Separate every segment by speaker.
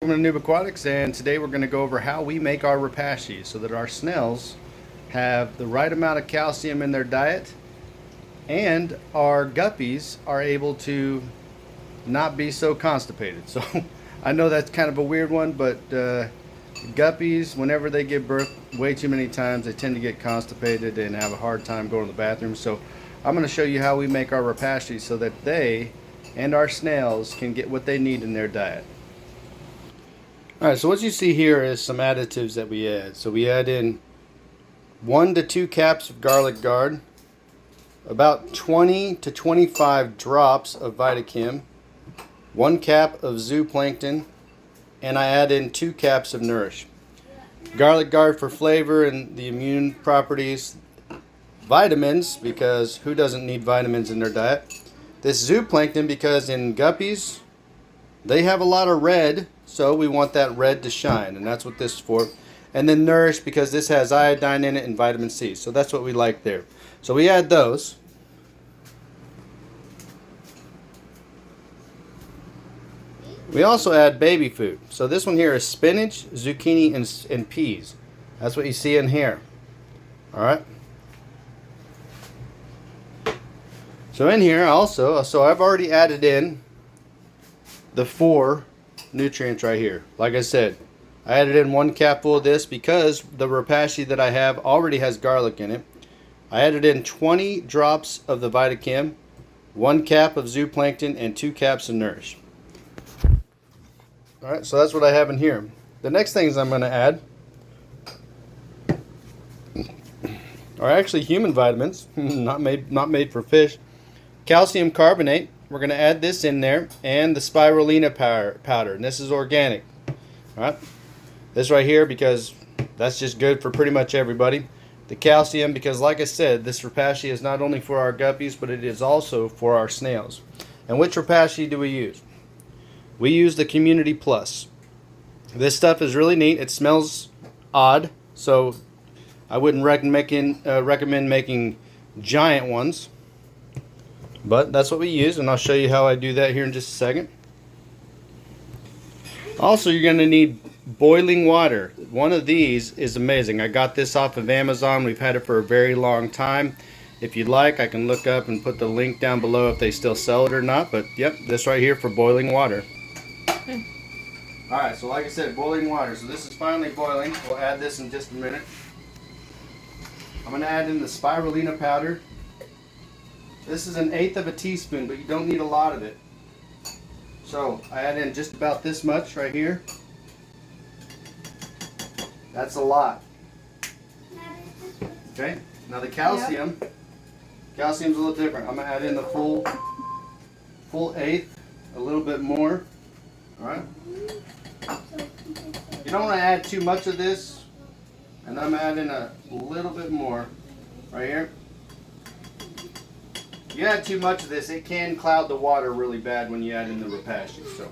Speaker 1: Welcome to Noob Aquatics, and today we're going to go over how we make our Repashy so that our snails have the right amount of calcium in their diet and our guppies are able to not be so constipated. So I know that's kind of a weird one, but guppies, whenever they give birth way too many times, they tend to get constipated and have a hard time going to the bathroom. So I'm going to show you how we make our Repashy so that they and our snails can get what they need in their diet. Alright, so what you see here is some additives that we add. So we add in 1 to 2 caps of garlic guard, about 20 to 25 drops of Vitachem, 1 cap of zooplankton, and I add in 2 caps of Nourish. Garlic guard for flavor and the immune properties. Vitamins, because who doesn't need vitamins in their diet? This zooplankton, because in guppies, they have a lot of red, so we want that red to shine, and that's what this is for. And then Nourish, because this has iodine in it and vitamin C, so that's what we like there. So we add those. We also add baby food. So this one here is spinach, zucchini, and peas. That's what you see in here. Alright. So in here also, so I've already added in the 4 nutrients right here. Like I said, I added in 1 capful of this because the Repashy that I have already has garlic in it. I added in 20 drops of the Vitachem, 1 cap of zooplankton, and 2 caps of Nourish. Alright, so that's what I have in here. The next things I'm going to add are actually human vitamins, not made for fish. Calcium carbonate. We're going to add this in there, and the spirulina powder, and this is organic. Alright, this right here, because that's just good for pretty much everybody. The calcium, because like I said, this Repashy is not only for our guppies, but it is also for our snails. And which Repashy do we use? We use the Community Plus. This stuff is really neat. It smells odd, so I wouldn't recommend making giant ones. But that's what we use, and I'll show you how I do that here in just a second. Also, you're going to need boiling water. One of these is amazing. I got this off of Amazon. We've had it for a very long time. If you'd like, I can look up and put the link down below if they still sell it or not. But yep, this right here for boiling water. Alright, so like I said, boiling water. So this is finally boiling. We'll add this in just a minute. I'm going to add in the spirulina powder. This is 1/8 of a teaspoon, but you don't need a lot of it. So I add in just about this much right here. That's a lot. Okay, now the calcium. Yep. Calcium's a little different. I'm going to add in the full 1/8, a little bit more. Alright. You don't want to add too much of this. And I'm adding a little bit more right here. You add too much of this, it can cloud the water really bad when you add in the Repashy. So,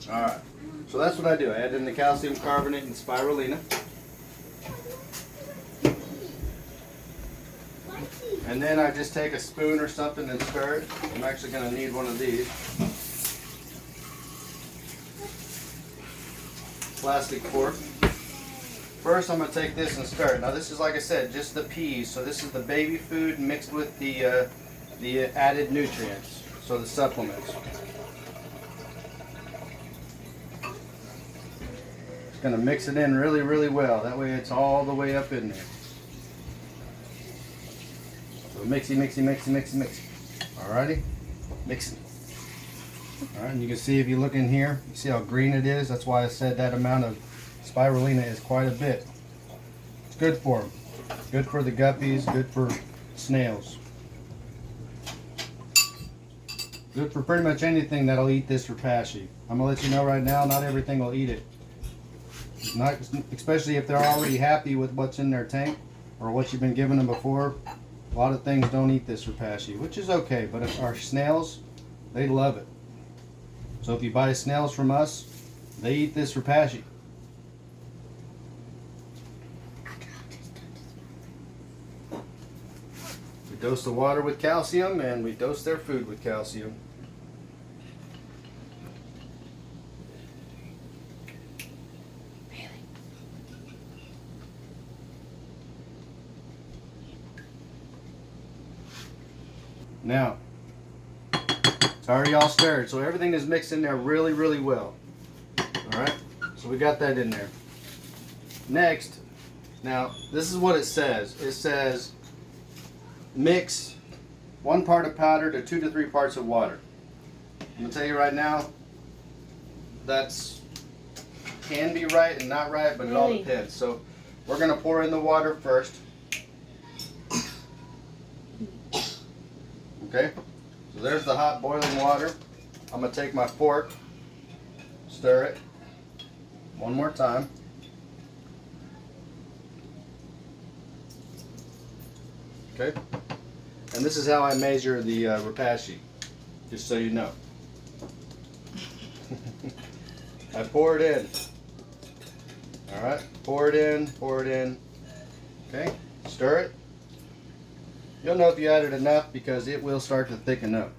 Speaker 1: alright, so that's what I do. I add in the calcium carbonate and spirulina. And then I just take a spoon or something and stir it. I'm actually going to need one of these. Plastic fork. First, I'm going to take this and stir it. Now, this is, like I said, just the peas. So this is the baby food mixed with the added nutrients, so the supplements. Just going to mix it in really, really well. That way, it's all the way up in there. So mixy, mixy, mixy, mixy, mixy. Alrighty, mixing. Alright, and you can see if you look in here, you see how green it is. That's why I said that amount of spirulina is quite a bit. It's good for them. Good for the guppies, good for snails. Good for pretty much anything that'll eat this Repashy. I'm going to let you know right now, not everything will eat it. Not, especially if they're already happy with what's in their tank or what you've been giving them before. A lot of things don't eat this Repashy, which is okay, but if our snails, they love it. So if you buy snails from us, they eat this Repashy. We dose the water with calcium, and we dose their food with calcium. Now, it's already all stirred, so everything is mixed in there really, really well. Alright, so we got that in there. Next, now this is what it says. It says mix 1 part of powder to 2 to 3 parts of water. I'm gonna tell you right now, that's can be right and not right, but it all depends. So we're gonna pour in the water first. Okay, so there's the hot boiling water. I'm gonna take my fork, stir it one more time. Okay, and this is how I measure the Repashy, just so you know. I pour it in. Alright, pour it in, pour it in. Okay, stir it. You'll know if you added enough because it will start to thicken up.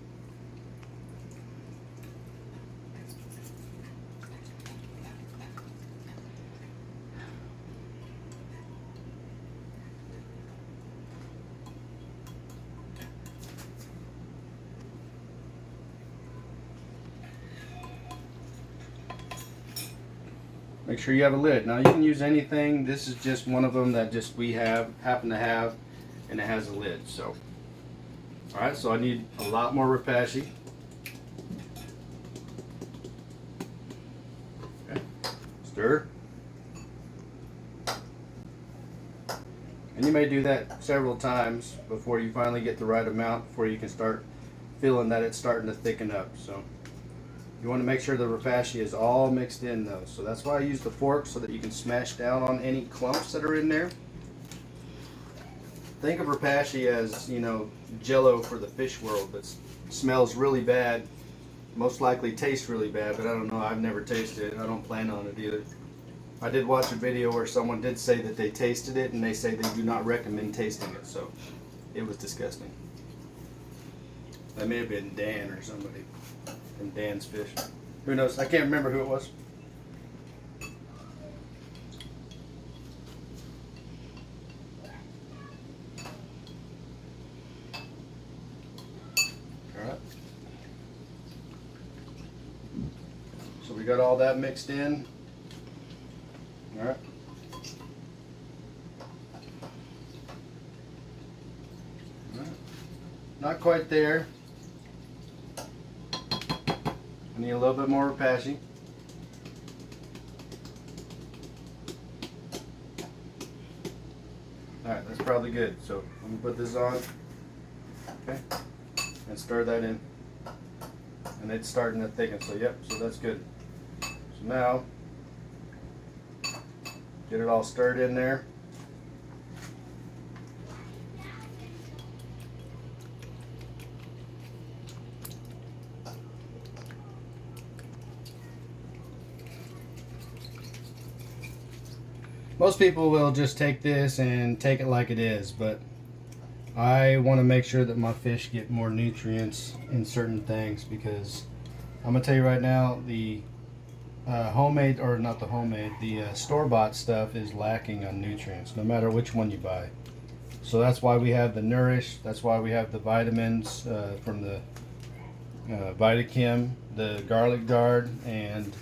Speaker 1: Make sure you have a lid. Now you can use anything. This is just one of them that just we happen to have, and it has a lid. So, all right. So I need a lot more Repashy. Okay. Stir. And you may do that several times before you finally get the right amount, before you can start feeling that it's starting to thicken up. So. You want to make sure the Repashy is all mixed in though. So that's why I use the fork, so that you can smash down on any clumps that are in there. Think of Repashy as, you know, Jello for the fish world, but smells really bad. Most likely tastes really bad, but I don't know. I've never tasted it. I don't plan on it either. I did watch a video where someone did say that they tasted it, and they say they do not recommend tasting it. So it was disgusting. That may have been Dan or somebody. From Dan's Fish. Who knows? I can't remember who it was. Alright. So we got all that mixed in. Alright. Not quite there. I need a little bit more Repashy. Alright, that's probably good. So I'm going to put this on. Okay. And stir that in. And it's starting to thicken. So yep, so that's good. So now, get it all stirred in there. Most people will just take this and take it like it is, but I want to make sure that my fish get more nutrients in certain things, because I'm going to tell you right now, the homemade, or not the homemade, the store-bought stuff is lacking on nutrients, no matter which one you buy. So that's why we have the Nourish, that's why we have the vitamins from the Vitachem, the Garlic Guard, and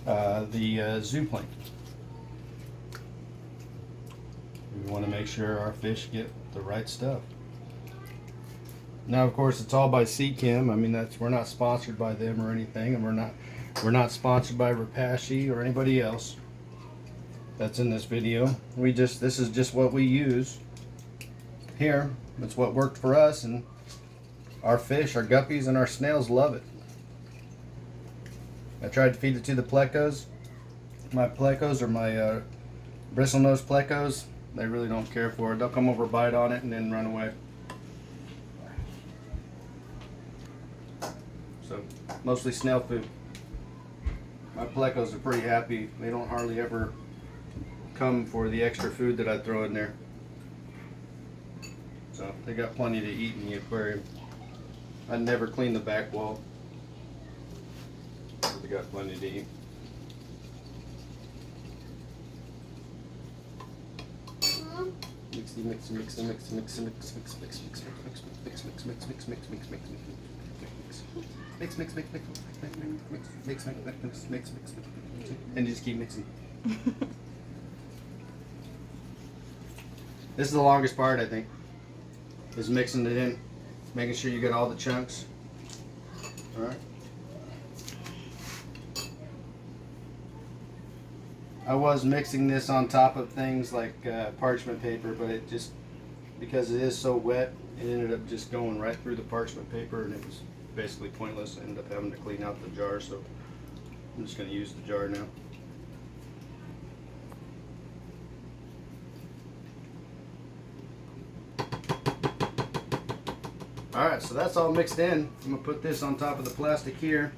Speaker 1: the Zooplankton. We want to make sure our fish get the right stuff. Now, of course, it's all by Seachem. I mean, we're not sponsored by them or anything, and we're not sponsored by Repashy or anybody else that's in this video. This is just what we use here. It's what worked for us, and our fish, our guppies, and our snails love it. I tried to feed it to the plecos. My plecos, or my bristlenose plecos, they really don't care for it. They'll come over, bite on it, and then run away. So, mostly snail food. My plecos are pretty happy. They don't hardly ever come for the extra food that I throw in there. So, they got plenty to eat in the aquarium. I never clean the back wall. So they got plenty to eat. Mix, mix, mix, mix, mix, mix, mix, mix, mix, mix, mix, mix, mix, mix, mix, mix, mix, mix, mix, mix, mix, mix, mix, mix, mix, mix, mix, mix, mix, and just keep mixing. This is the longest part, I think, is mixing it in, making sure you get all the chunks. All right. I was mixing this on top of things like parchment paper, but it just, because it is so wet, it ended up just going right through the parchment paper, and it was basically pointless. I ended up having to clean out the jar, so I'm just going to use the jar now. Alright, so that's all mixed in. I'm going to put this on top of the plastic here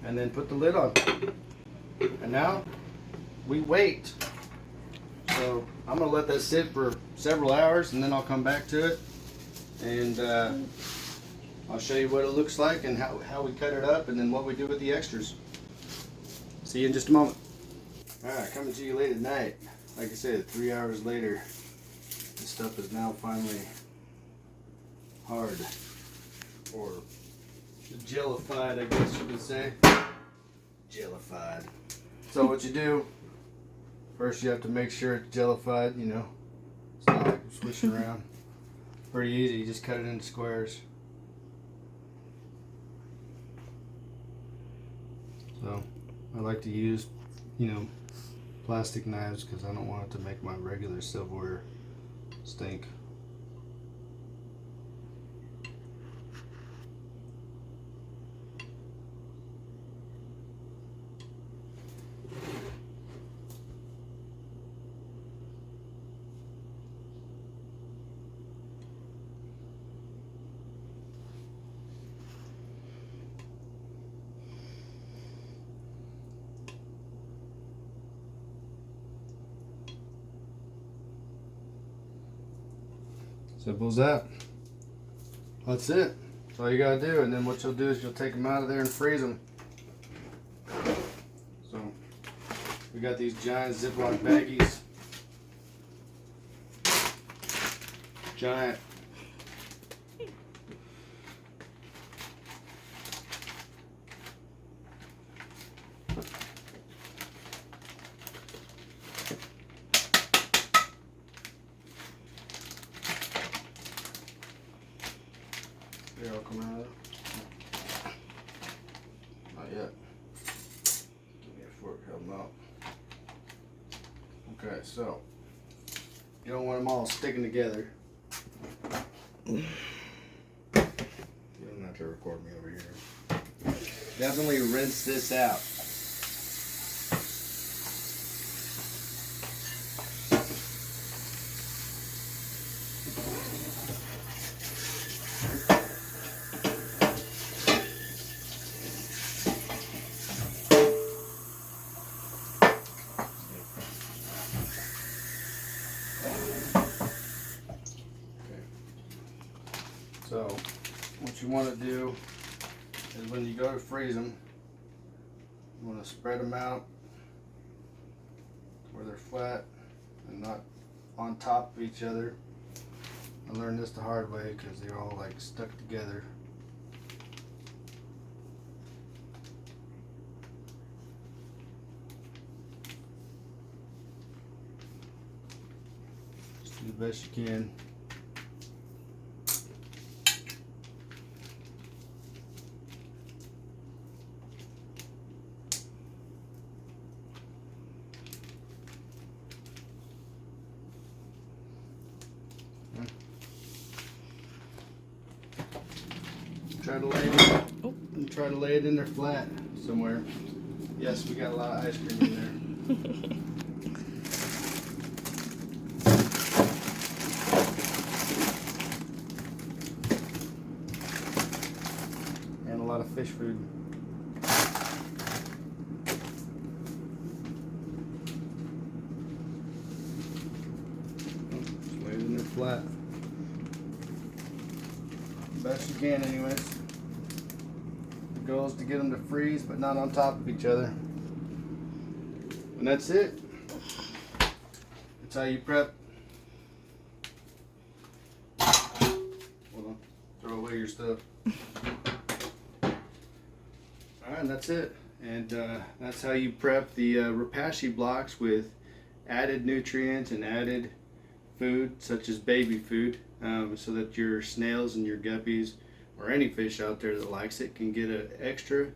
Speaker 1: and then put the lid on. And now we wait. So I'm going to let that sit for several hours and then I'll come back to it and I'll show you what it looks like and how we cut it up and then what we do with the extras. See you in just a moment. Alright, coming to you late at night. Like I said, 3 hours later, this stuff is now finally hard. Or jellified, I guess you could say. Jellified. So what you do, first you have to make sure it's jellified, you know. It's not like swishing around. Pretty easy, you just cut it into squares. So I like to use, you know, plastic knives because I don't want it to make my regular silverware stink. Simple as that. That's it. That's all you gotta do. And then what you'll do is you'll take them out of there and freeze them. So we got these giant Ziploc baggies. Giant. Here, I'll come out of it. Not yet. Give me a fork, help them out. Okay, so you don't want them all sticking together. You don't have to record me over here. Definitely rinse this out. So what you want to do is when you go to freeze them, you want to spread them out where they're flat and not on top of each other. I learned this the hard way because they're all like stuck together. Just do the best you can. Try to lay it in there flat somewhere. Yes, we got a lot of ice cream in there. And a lot of fish food. Just lay it in there flat. Best you can anyways. The goal is to get them to freeze but not on top of each other. And that's it. That's how you prep. Hold on. Throw away stuff. Alright, and that's it. And that's how you prep the Repashy blocks with added nutrients and added food, such as baby food, so that your snails and your guppies, or any fish out there that likes it, can get an extra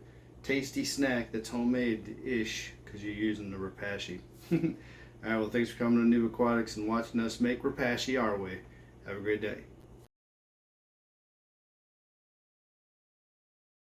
Speaker 1: tasty snack that's homemade-ish because you're using the Repashy. Alright, well, thanks for coming to New Aquatics and watching us make Repashy our way. Have a great day.